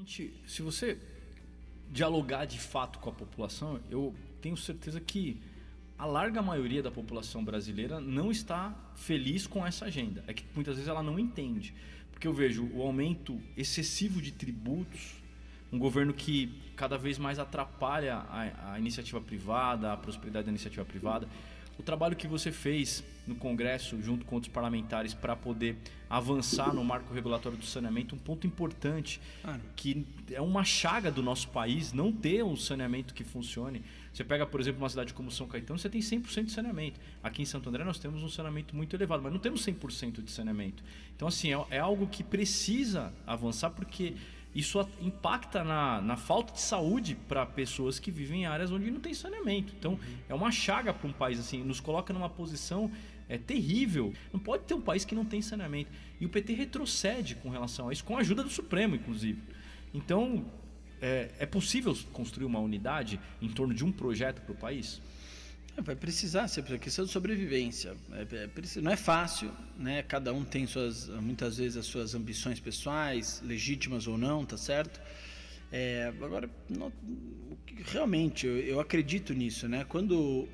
Se você dialogar de fato com a população, eu tenho certeza que a larga maioria da população brasileira não está feliz com essa agenda. É que muitas vezes ela não entende. Porque eu vejo o aumento excessivo de tributos, um governo que cada vez mais atrapalha a iniciativa privada, a prosperidade da iniciativa privada. O trabalho que você fez no Congresso, junto com outros parlamentares, para poder avançar no marco regulatório do saneamento, um ponto importante, que é uma chaga do nosso país, não ter um saneamento que funcione. Você pega, por exemplo, uma cidade como São Caetano, você tem 100% de saneamento. Aqui em Santo André nós temos um saneamento muito elevado, mas não temos 100% de saneamento. Então, assim, é algo que precisa avançar, porque isso impacta na falta de saúde para pessoas que vivem em áreas onde não tem saneamento. Então, é uma chaga para um país, assim, nos coloca numa posição terrível. Não pode ter um país que não tem saneamento. E o PT retrocede com relação a isso, com a ajuda do Supremo, inclusive. Então, é possível construir uma unidade em torno de um projeto para o país? Vai precisar ser a questão de sobrevivência. Não é fácil, né? Cada um tem muitas vezes as suas ambições pessoais, legítimas ou não, tá certo? Agora, realmente, eu acredito nisso, né? Quando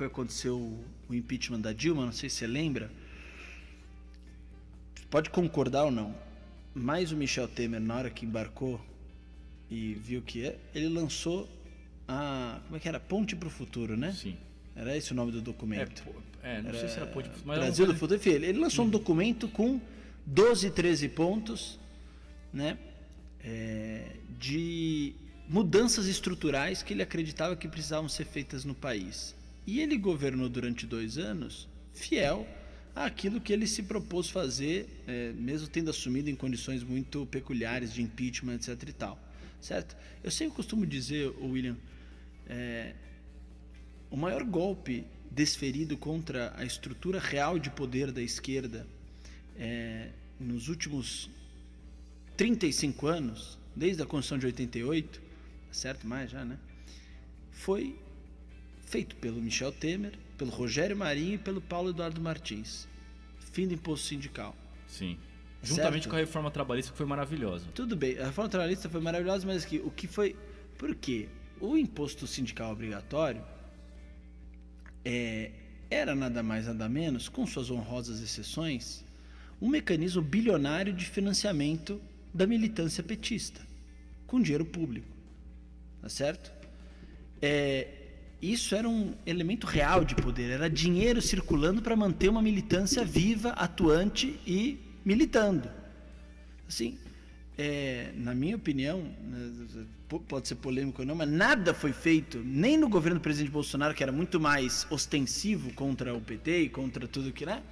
aconteceu o impeachment da Dilma, não sei se você lembra, pode concordar ou não, mas o Michel Temer, na hora que embarcou e viu que ele lançou como é que era? Ponte para o Futuro, né? Sim. Era esse o nome do documento? Não sei se era Ponte para o Futuro. Brasil do Futuro. Enfim, ele lançou um documento com 12, 13 pontos, né? De mudanças estruturais que ele acreditava que precisavam ser feitas no país. E ele governou durante 2 anos fiel àquilo que ele se propôs fazer, mesmo tendo assumido em condições muito peculiares de impeachment, etc. e tal. Certo? Eu sempre costumo dizer, William, o maior golpe desferido contra a estrutura real de poder da esquerda nos últimos 35 anos, desde a Constituição de 88, certo? Mais já, né? Foi feito pelo Michel Temer, pelo Rogério Marinho e pelo Paulo Eduardo Martins. Fim do imposto sindical. Sim. Juntamente com a reforma trabalhista, que foi maravilhosa. Tudo bem, a reforma trabalhista foi maravilhosa, mas o que foi... Por quê? O imposto sindical obrigatório era nada mais nada menos, com suas honrosas exceções, um mecanismo bilionário de financiamento da militância petista, com dinheiro público. Tá certo? Isso era um elemento real de poder, era dinheiro circulando para manter uma militância viva, atuante e militando. Assim, na minha opinião, pode ser polêmico ou não, mas nada foi feito, nem no governo do presidente Bolsonaro, que era muito mais ostensivo contra o PT e contra tudo que, né?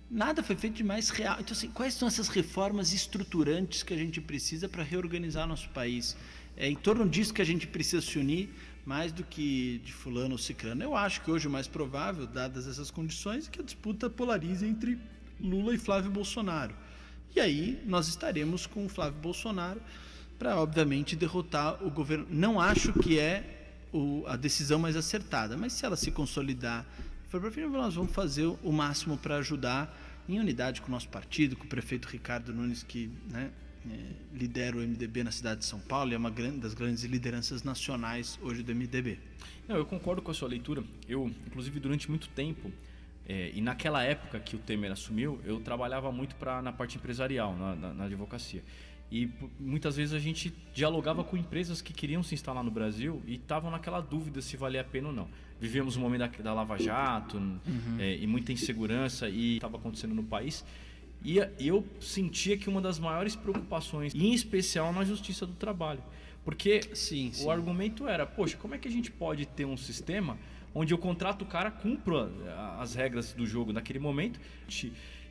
Nada foi feito de mais real. Então, assim, quais são essas reformas estruturantes que a gente precisa para reorganizar nosso país? É em torno disso que a gente precisa se unir, mais do que de fulano ou cicrano. Eu acho que hoje o mais provável, dadas essas condições, é que a disputa polarize entre Lula e Flávio Bolsonaro. E aí nós estaremos com o Flávio Bolsonaro para, obviamente, derrotar o governo. Não acho que a decisão mais acertada, mas se ela se consolidar, nós vamos fazer o máximo para ajudar, em unidade com o nosso partido, com o prefeito Ricardo Nunes, que, né, lidera o MDB na cidade de São Paulo e é uma das grandes lideranças nacionais hoje do MDB. Não, eu concordo com a sua leitura. Eu, inclusive, durante muito tempo, e naquela época que o Temer assumiu, eu trabalhava muito na parte empresarial, na advocacia. E muitas vezes a gente dialogava com empresas que queriam se instalar no Brasil e estavam naquela dúvida se valia a pena ou não. Vivíamos um momento da Lava Jato, e muita insegurança e estava acontecendo no país. E eu sentia que uma das maiores preocupações, em especial na Justiça do Trabalho, porque o argumento era, poxa, como é que a gente pode ter um sistema onde eu contrato o cara, cumpra as regras do jogo naquele momento?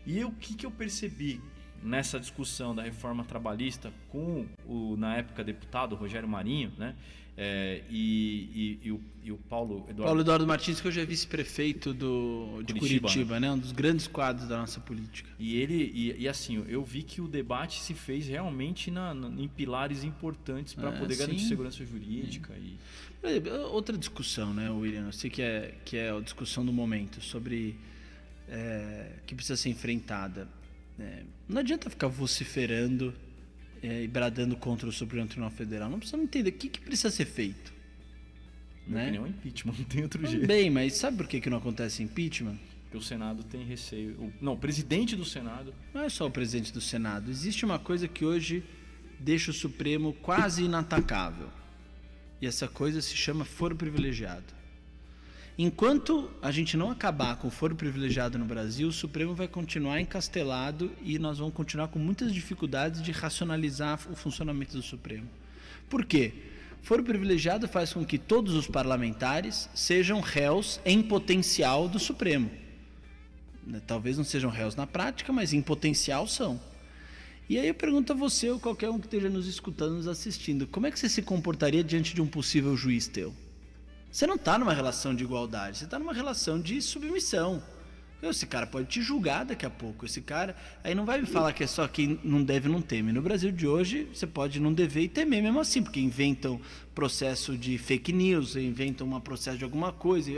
E o que eu percebi nessa discussão da reforma trabalhista com na época, deputado Rogério Marinho, né? E o Paulo Eduardo Martins, que hoje é vice-prefeito de Curitiba, né? Um dos grandes quadros da nossa política. E assim, eu vi que o debate se fez realmente em pilares importantes para poder garantir segurança jurídica. Outra discussão, né, William? Eu sei que é a discussão do momento sobre que precisa ser enfrentada. Não adianta ficar vociferando e bradando contra o Supremo Tribunal Federal. Não precisamos entender o que precisa ser feito. Na minha opinião, é impeachment, não tem outro jeito. Bem, mas sabe por que não acontece impeachment? Porque o Senado tem receio. Não, o presidente do Senado... Não é só o presidente do Senado. Existe uma coisa que hoje deixa o Supremo quase inatacável. E essa coisa se chama foro privilegiado. Enquanto a gente não acabar com o foro privilegiado no Brasil, o Supremo vai continuar encastelado e nós vamos continuar com muitas dificuldades de racionalizar o funcionamento do Supremo. Por quê? O foro privilegiado faz com que todos os parlamentares sejam réus em potencial do Supremo. Talvez não sejam réus na prática, mas em potencial são. E aí eu pergunto a você ou qualquer um que esteja nos escutando, nos assistindo, como é que você se comportaria diante de um possível juiz teu? Você não está numa relação de igualdade, você está numa relação de submissão. Esse cara pode te julgar daqui a pouco. Esse cara aí não vai me falar que é só quem não deve não teme. No Brasil de hoje, você pode não dever e temer mesmo assim, porque inventam processo de fake news, inventam um processo de alguma coisa,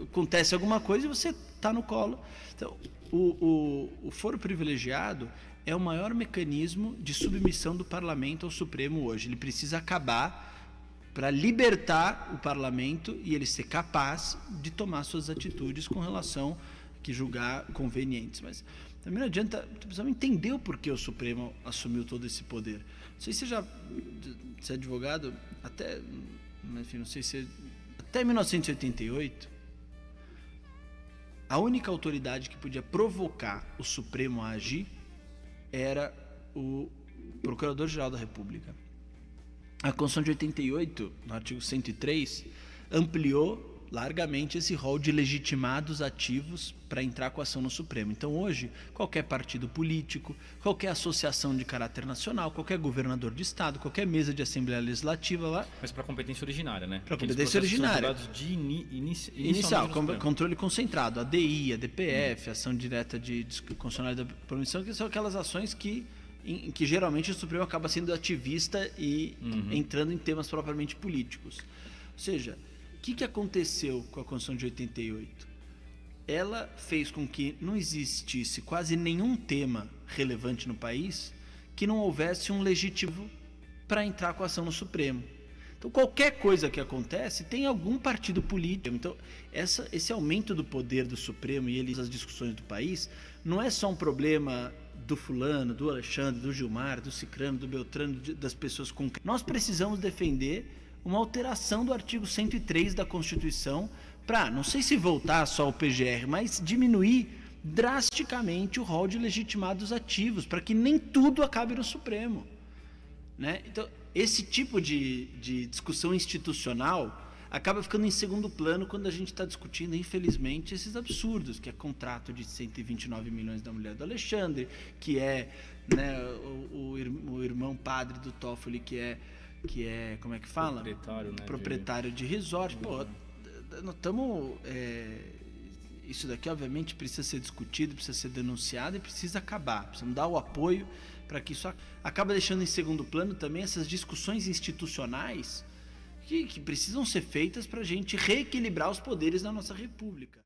acontece alguma coisa e você está no colo. Então, o foro privilegiado é o maior mecanismo de submissão do parlamento ao Supremo hoje. Ele precisa acabar para libertar o parlamento e ele ser capaz de tomar suas atitudes com relação que julgar convenientes. Mas também não adianta, precisamos entender o porquê o Supremo assumiu todo esse poder. Não sei se você é advogado, até, enfim, não sei se até 1988, a única autoridade que podia provocar o Supremo a agir era o Procurador-Geral da República. A Constituição de 88, no artigo 103, ampliou largamente esse rol de legitimados ativos para entrar com ação no Supremo. Então hoje, qualquer partido político, qualquer associação de caráter nacional, qualquer governador de estado, qualquer mesa de Assembleia Legislativa lá... Mas para competência originária, né? Para competência originária. De inicial, controle concentrado, ADI, ADPF, ação direta de constitucional da permissão, que são aquelas ações em que geralmente o Supremo acaba sendo ativista e entrando em temas propriamente políticos. Ou seja, o que aconteceu com a Constituição de 88? Ela fez com que não existisse quase nenhum tema relevante no país que não houvesse um legítimo para entrar com a ação no Supremo. Então, qualquer coisa que acontece tem algum partido político. Então, esse aumento do poder do Supremo e as discussões do país não é só um problema do fulano, do Alexandre, do Gilmar, do Cicrano, do Beltrano, das pessoas com... Nós precisamos defender uma alteração do artigo 103 da Constituição para, não sei se voltar só ao PGR, mas diminuir drasticamente o rol de legitimados ativos, para que nem tudo acabe no Supremo, né? Então, esse tipo de discussão institucional acaba ficando em segundo plano quando a gente está discutindo, infelizmente, esses absurdos, que é contrato de 129 milhões da mulher do Alexandre, que é, né, o irmão padre do Toffoli, que é como é que fala? Proprietário, né, proprietário de resort. Pô, nós estamos... isso daqui, obviamente, precisa ser discutido, precisa ser denunciado e precisa acabar. Precisamos dar o apoio para que isso acaba deixando em segundo plano também essas discussões institucionais que precisam ser feitas para a gente reequilibrar os poderes na nossa república.